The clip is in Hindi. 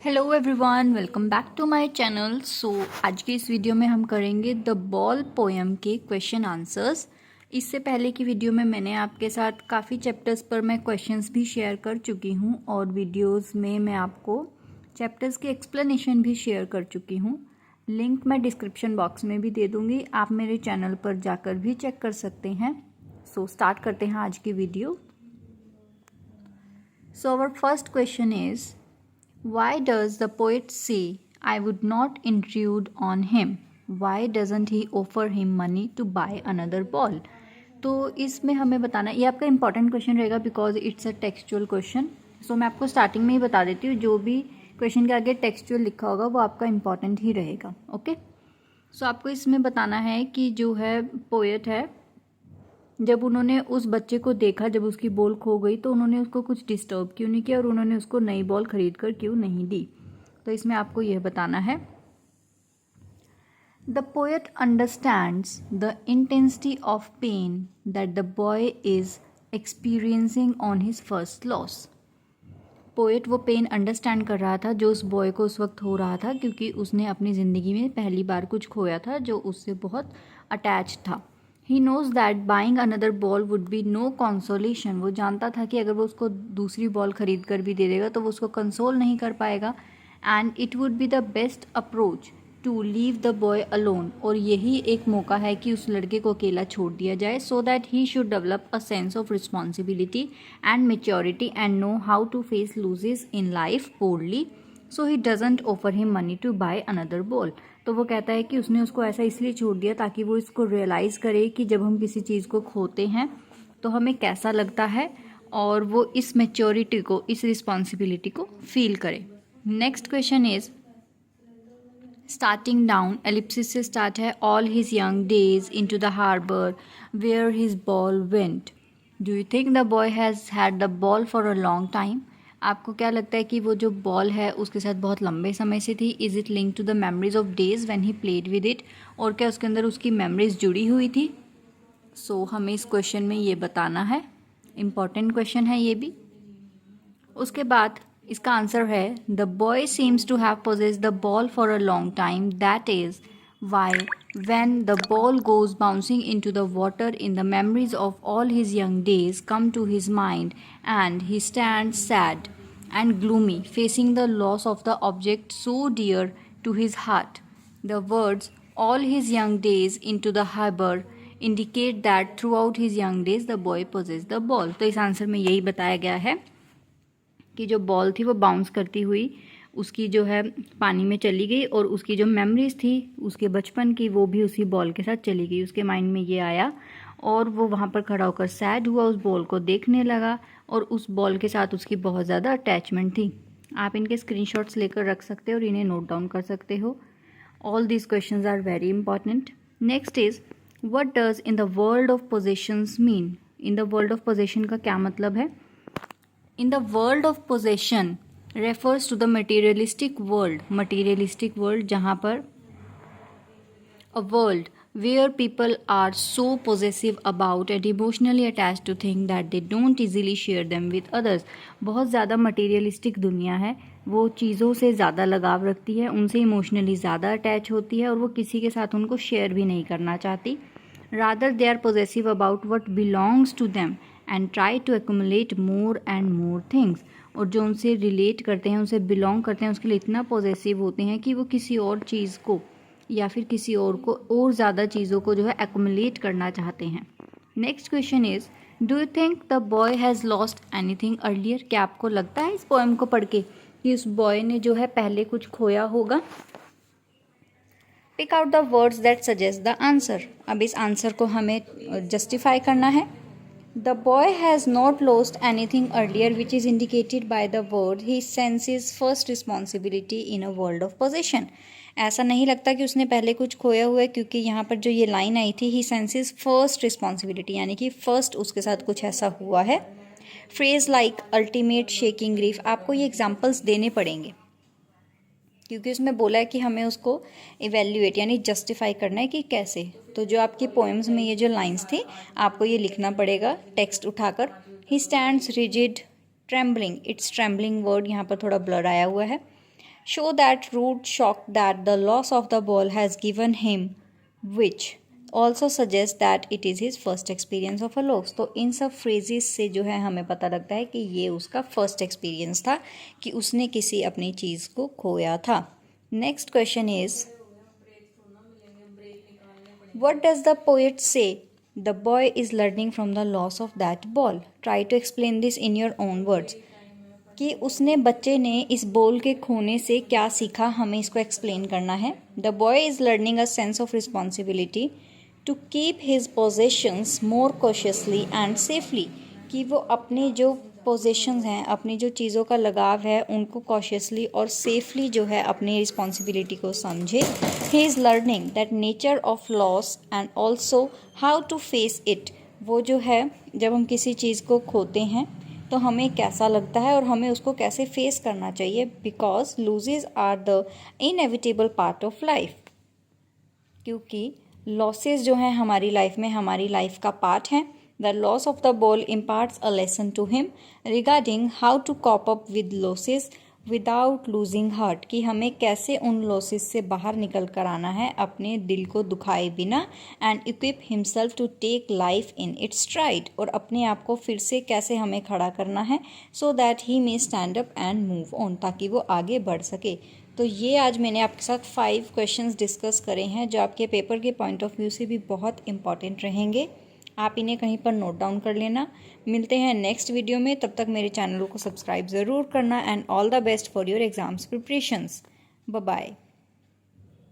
Hello everyone, welcome back to my channel. So आज के इस वीडियो में हम करेंगे द बॉल पोएम के क्वेश्चन आंसर्स। इससे पहले की वीडियो में मैंने आपके साथ काफ़ी चैप्टर्स पर मैं क्वेश्चंस भी शेयर कर चुकी हूँ और वीडियोस में मैं आपको चैप्टर्स के एक्सप्लेनेशन भी शेयर कर चुकी हूँ। लिंक मैं डिस्क्रिप्शन बॉक्स में भी दे दूँगी, आप मेरे चैनल पर जाकर भी चेक कर सकते हैं। सो स्टार्ट करते हैं आज की video. So our first question is, why does the poet say, I would not intrude on him? Why doesn't he offer him money to buy another ball? तो इसमें हमें बताना, ये आपका इंपॉर्टेंट क्वेश्चन रहेगा because it's a textual question. So मैं आपको स्टार्टिंग में ही बता देती हूँ, जो भी क्वेश्चन के आगे टेक्सचुअल लिखा होगा वो आपका इंपॉर्टेंट ही रहेगा। ओके, सो आपको इसमें बताना है कि जो है पोएट है, जब उन्होंने उस बच्चे को देखा जब उसकी बॉल खो गई तो उन्होंने उसको कुछ डिस्टर्ब क्यों नहीं किया और उन्होंने उसको नई बॉल खरीद कर क्यों नहीं दी। तो इसमें आपको यह बताना है, the poet understands the intensity of pain that the boy is experiencing on his first loss. Poet वो पेन अंडरस्टैंड कर रहा था जो उस बॉय को उस वक्त हो रहा था, क्योंकि उसने अपनी ज़िंदगी में पहली बार कुछ खोया था जो उससे बहुत अटैच था। He knows that buying another ball would be no consolation. वो जानता था कि अगर वो उसको दूसरी बॉल खरीद कर भी दे देगा तो वो उसको कंसोल नहीं कर पाएगा। And it would be the best approach to leave the boy alone. और यही एक मौका है कि उस लड़के को अकेला छोड़ दिया जाए, so that he should develop a sense of responsibility and maturity and know how to face losses in life boldly. So he doesn't offer him money to buy another ball. तो वो कहता है कि उसने उसको ऐसा इसलिए छोड़ दिया ताकि वो इसको रियलाइज़ करे कि जब हम किसी चीज़ को खोते हैं तो हमें कैसा लगता है और वो इस मैच्योरिटी को, इस रिस्पॉन्सिबिलिटी को फील करे। Next question is, starting down, ellipsis से स्टार्ट है, all his young days into the harbour where his ball went. Do you think the boy has had the ball for a long time? आपको क्या लगता है कि वो जो बॉल है उसके साथ बहुत लंबे समय से थी? Is it link to the memories of days when he played with it? और क्या उसके अंदर उसकी मेमोरीज जुड़ी हुई थी? सो हमें इस क्वेश्चन में ये बताना है, इम्पॉर्टेंट क्वेश्चन है ये भी। उसके बाद इसका आंसर है, the boy seems to have possessed the ball for a long time, that is why when the ball goes bouncing into the water in the memories of all his young days come to his mind and he stands sad and gloomy facing the loss of the object so dear to his heart. The words all his young days into the harbor indicate that throughout his young days the boy possessed the ball. तो इस आंसर में यही बताया गया है कि जो बॉल थी वो बाउंस करती हुई उसकी जो है पानी में चली गई और उसकी जो मेमोरीज थी उसके बचपन की वो भी उसी बॉल के साथ चली गई। उसके माइंड में ये आया और वो वहाँ पर खड़ा होकर सैड हुआ, उस बॉल को देखने लगा और उस बॉल के साथ उसकी बहुत ज़्यादा अटैचमेंट थी। आप इनके स्क्रीनशॉट्स लेकर रख सकते हो और इन्हें नोट डाउन कर सकते हो। All these questions are very important. Next is, what does in the world of possessions mean? In the world of possession का क्या मतलब है? In the world of possession refers to the materialistic world. Materialistic world जहाँ पर a world where people are so possessive about and emotionally attached to things that they don't easily share them with others. बहुत ज़्यादा materialistic दुनिया है, वो चीज़ों से ज़्यादा लगाव रखती है, उनसे इमोशनली ज़्यादा अटैच होती है और वो किसी के साथ उनको शेयर भी नहीं करना चाहती। Rather they are possessive about what belongs to them and try to accumulate more and more things. और जो उनसे रिलेट करते हैं, उनसे बिलोंग करते हैं, उसके लिए इतना पॉजेसिव होते हैं कि वो किसी और चीज़ को या फिर किसी और को और ज़्यादा चीज़ों को जो है एक्युमुलेट करना चाहते हैं। Next question is, do you think the boy has lost anything earlier? क्या आपको लगता है इस पोएम को पढ़ के कि उस बॉय ने जो है पहले कुछ खोया होगा? Pick out the words that suggest the answer. अब इस आंसर को हमें जस्टिफाई करना है। The boy has not lost anything earlier which is indicated by the word he senses first responsibility in a world of possession. ऐसा नहीं लगता कि उसने पहले कुछ खोया हुआ है, क्योंकि यहाँ पर जो ये लाइन आई थी, ही सेंसेस फर्स्ट रिस्पॉन्सिबिलिटी, यानी कि फर्स्ट उसके साथ कुछ ऐसा हुआ है। Phrase like ultimate shaking grief, आपको ये एग्जाम्पल्स देने पड़ेंगे क्योंकि उसमें बोला है कि हमें उसको इवेल्युएट यानी जस्टिफाई करना है कि कैसे। तो जो आपकी पोएम्स में ये जो लाइंस थी आपको ये लिखना पड़ेगा टेक्स्ट उठाकर। He stands rigid trembling, it's trembling word यहाँ पर थोड़ा ब्लर आया हुआ है। Show that rude shock that the loss of the ball has given him, which also suggests that it is his first experience of a loss. तो इन सब phrases से जो है हमें पता लगता है कि ये उसका first experience था कि उसने किसी अपनी चीज़ को खोया था. Next question is, what does the poet say the boy is learning from the loss of that ball? Try to explain this in your own words. कि उसने बच्चे ने इस बॉल के खोने से क्या सीखा, हमें इसको एक्सप्लेन करना है. The boy is learning a sense of responsibility to keep his possessions more cautiously and safely. कि वो अपने जो पोजेशंस हैं, अपनी जो चीज़ों का लगाव है, उनको कॉशियसली और सेफली जो है अपनी रिस्पॉन्सिबिलिटी को समझे. He is learning that nature of loss and also how to face it. वो जो है जब हम किसी चीज़ को खोते हैं तो हमें कैसा लगता है और हमें उसको कैसे फेस करना चाहिए. Because losses are the inevitable part of life. क्योंकि लॉसेस जो हैं हमारी लाइफ में हमारी लाइफ का पार्ट हैं. The loss of the ball imparts a lesson to him regarding how to cope up with losses without losing heart. कि हमें कैसे उन लॉसेस से बाहर निकल कर आना है अपने दिल को दुखाए बिना. And equip himself to take life in its stride. और अपने आप को फिर से कैसे हमें खड़ा करना है सो that he may stand up and move on, ताकि वो आगे बढ़ सके. तो ये आज मैंने आपके साथ 5 क्वेश्चंस डिस्कस करे हैं जो आपके पेपर के पॉइंट ऑफ व्यू से भी बहुत इंपॉर्टेंट रहेंगे. आप इन्हें कहीं पर नोट डाउन कर लेना. मिलते हैं नेक्स्ट वीडियो में. तब तक मेरे चैनल को सब्सक्राइब ज़रूर करना. And all the best for your exams preparations. Bye bye.